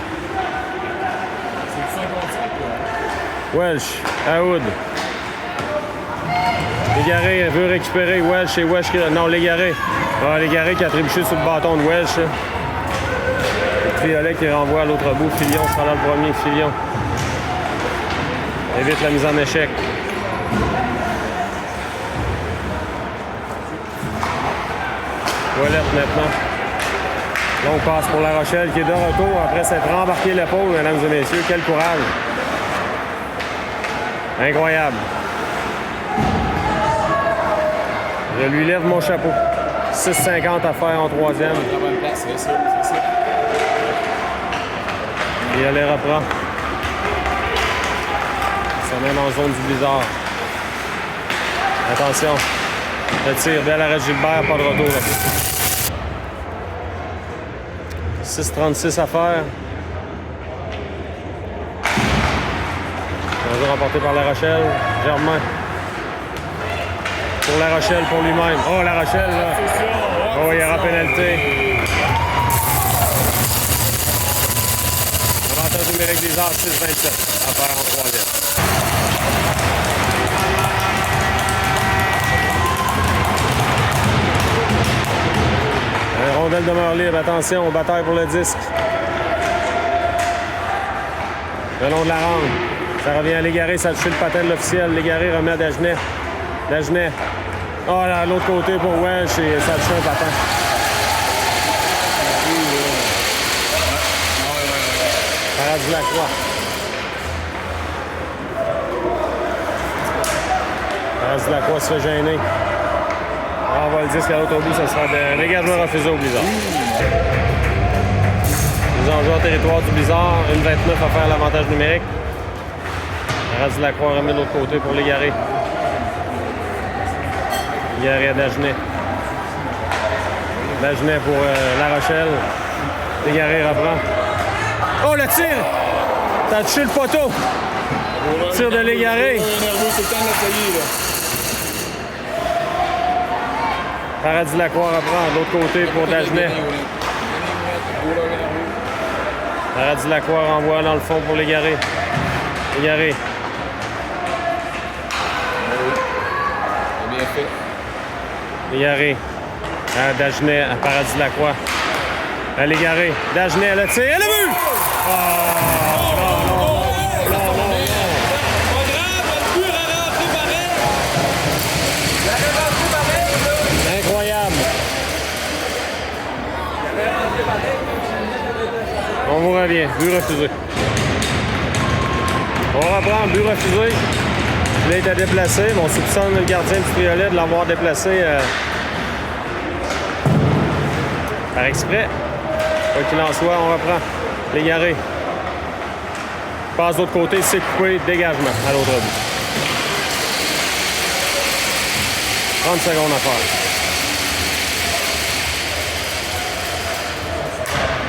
Welsh, à Hood. Légaré veut récupérer Welsh. C'est Welsh qui... Non, Légaré. Ah, Légaré qui a trébuché sur le bâton de Welsh. Le Triolet qui renvoie à l'autre bout. Filion sera là le premier. Filion évite la mise en échec. Ouellette maintenant. Longue passe pour La Rochelle qui est de retour après s'être rembarqué l'épaule, mesdames et messieurs. Quel courage. Incroyable. Je lui lève mon chapeau. 6,50 à faire en troisième. La bonne place, c'est ça. Et elle les reprend. Ça mène en zone du blizzard. Attention. Le tir, bel arrêt de Gilbert, pas de retour. 6,36 à faire. Bonjour remporté par La Rochelle. Germain. Pour La Rochelle, pour lui-même. Oh, La Rochelle, là. Oh, il y aura pénalité. Avantage numérique des Arts, 6,27 à faire en troisième. Rondelle demeure libre. Attention, bataille pour le disque. Le long de la rampe. Ça revient à Légaré, ça touche le patin de l'officiel. Légaré remet à Dagenet. Dagenet. Oh là, l'autre côté pour Welsh et ça touche un patin. Paradis Lacroix. Paradis Lacroix se fait gêner. On va le disque à l'autre bout, ça sera de dégagement refusé au Blizzard. Les enjeux en territoire du Blizzard, 1,29 à faire l'avantage numérique. Paradis Lacroix remet de l'autre côté pour Légaré. Légaré à Dagenet. Dagenet pour La Rochelle. Légaré reprend. Oh, le tir! Ça a touché le poteau. Tir de Légaré. Paradis Lacroix reprend de l'autre côté pour Dagenet. Paradis Lacroix renvoie dans le fond pour Légaré. Légaré. Bien fait. Légaré. À Dagenet, à Paradis Lacroix. À Légaré. Dagenet, le tir. Et le but! Oh, non. Incroyable. On vous revient. But refusé. On reprend. But refusé. Il a été déplacé. On soupçonne le gardien du Triolet de l'avoir déplacé par exprès. Quoi qu'il en soit, on reprend. Légaré. Passe de l'autre côté, c'est coupé. Dégagement à l'autre bout. 30 secondes à faire.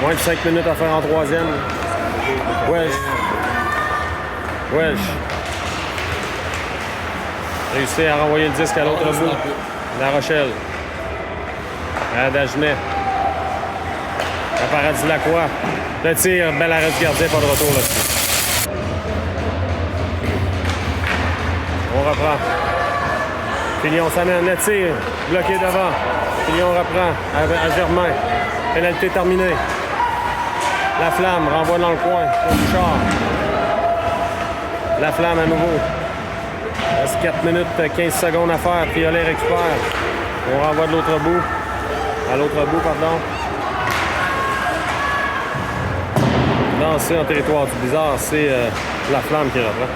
Moins de 5 minutes à faire en troisième. Welsh. Réussit à renvoyer le disque à l'autre bout. La Rochelle. À Dagenet. À Paradis Lacroix. Le tir, bel arrêt du gardien, pas de retour là-dessus. On reprend. Filion s'amène, le tir, bloqué devant. Filion reprend à Germain. Pénalité terminée. La Flamme renvoie dans le coin pour Bouchard. La Flamme à nouveau. Il reste 4 minutes, 15 secondes à faire. Triolet récupère. On renvoie de l'autre bout. À l'autre bout, pardon. Lancé en territoire du Blizzard, c'est La Flamme qui reprend.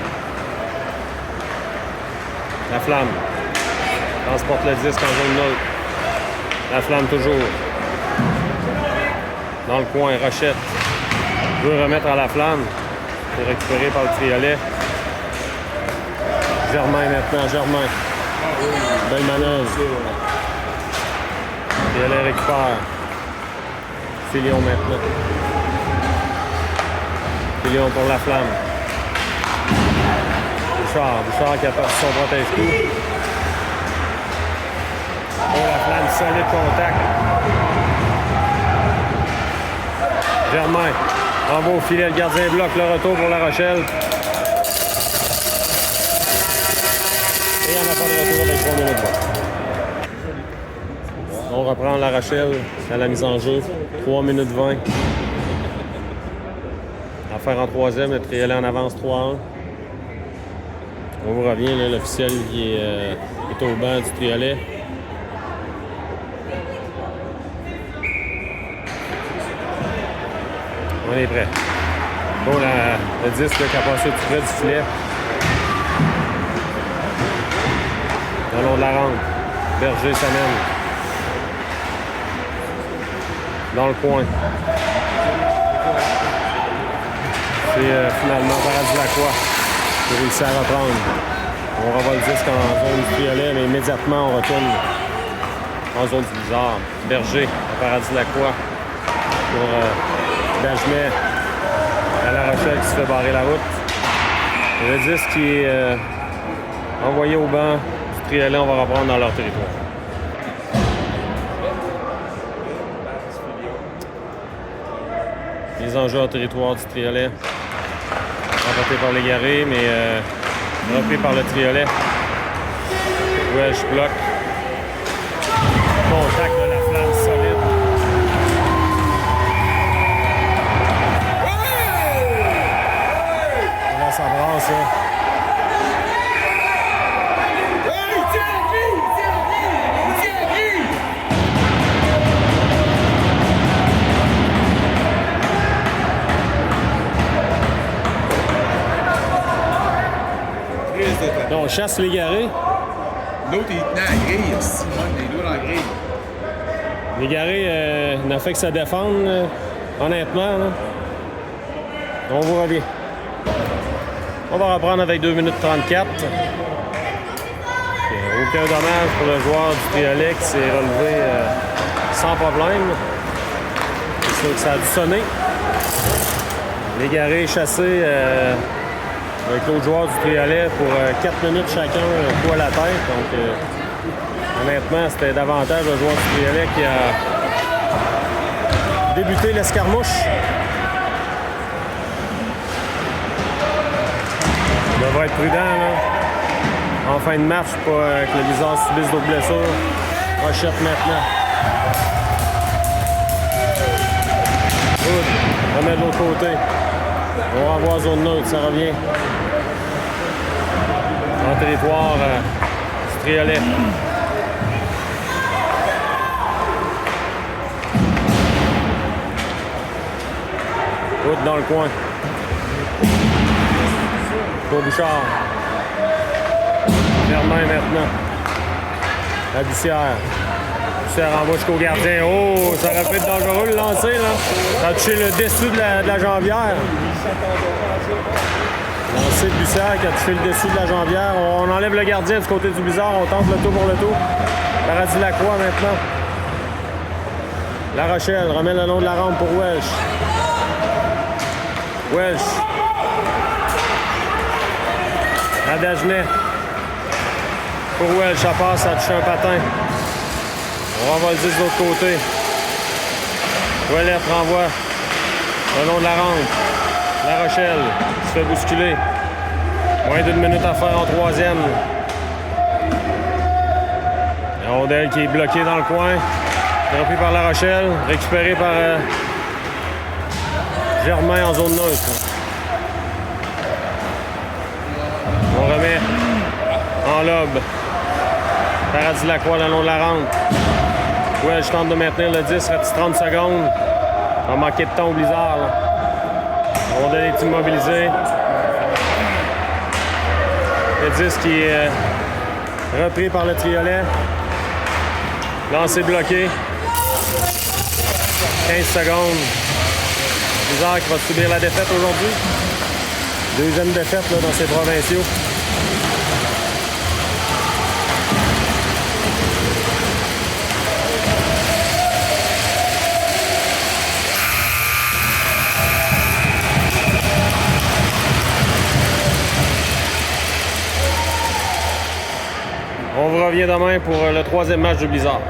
La Flamme. Transporte le disque en zone neutre. La Flamme toujours. Dans le coin, Rochette. Veut remettre à La Flamme. C'est récupéré par le Triolet. Germain maintenant, Germain. Belle manœuvre. Triolet récupère. Filion maintenant. Filion pour La Flamme. Bouchard qui a perdu son protège-coup. Oh, La Flamme, solide contact. Germain envoie au filet, le gardien bloque le retour pour La Rochelle. Et on n'a pas de retour avec 3 minutes 20. On reprend La Rochelle à la mise en jeu. 3 minutes 20. Affaire en troisième, le Triolet en avance 3-1. On vous revient, là, l'officiel qui est au banc du Triolet. On est prêt. Bon, le disque qui a passé tout près du filet. Le long de la rampe. Berger s'amène. Dans le coin. C'est finalement Paradis Lacroix qui réussit à reprendre. On revoit le disque en zone du Triolet, mais immédiatement on retourne en zone du Blizzard. Berger à Paradis Lacroix pour Dagenet à La Rochelle qui se fait barrer la route. Le disque qui est envoyé au banc du Triolet, on va reprendre dans leur territoire. Les enjeux au territoire du Triolet. Remporté par l'Égaré, mais repris par le Triolet. Welsh bloc. Contact de la flamme solide. Là, ça brasse, là. On chasse l'Égaré. L'autre, il tenait à la grille, aussi, moi, il est lourd dans la grille. L'Égaré n'a fait que se défendre, honnêtement. Là. On vous revient. On va reprendre avec 2 minutes 34. Aucun dommage pour le joueur du Triolet qui s'est relevé sans problème. C'est sûr que ça a dû sonner. L'Égaré chassé avec l'autre joueur du Triolet pour 4 minutes chacun, coup à la tête. Donc, honnêtement, c'était davantage le joueur du Triolet qui a débuté l'escarmouche. Il devrait être prudent, là. En fin de match, pas que le Blizzard subisse d'autres blessures. Rochette maintenant. Good. On met de l'autre côté. On va avoir zone neutre, ça revient. En territoire du Triolet. Route dans le coin. Pour Bouchard. Germain maintenant. La Bussière. Bussière envoie jusqu'au gardien. Oh, ça aurait pu être dangereux le lancer, là. Ça a touché le dessus de la jambière. Lancé de Bussière qui a touché le dessus de la jambière. On enlève le gardien du côté du Blizzard. On tente le tour pour le tour. Paradis Lacroix maintenant. La Rochelle remet le long de la rampe pour Welsh. Welsh. À Dagenet. Pour Welsh, ça passe, ça touche un patin. On renvoie le 10 de l'autre côté. Ouellette renvoie le long de la rampe. La Rochelle se fait bousculer. Moins d'1 minute à faire en troisième. La rondelle qui est bloquée dans le coin. Repris par La Rochelle. Récupéré par Germain en zone neutre. On remet en lobe. Paradis Lacroix le long de la rampe. Ouais, je tente de maintenir le 10, reste 30 secondes. On va manquer de temps au Blizzard. Là. La rondelle est immobilisée. Le 10 qui est repris par le Triolet. Lancé bloqué. 15 secondes. Blizzard qui va subir la défaite aujourd'hui. Deuxième défaite là, dans ces provinciaux. On vous revient demain pour le troisième match du Blizzard.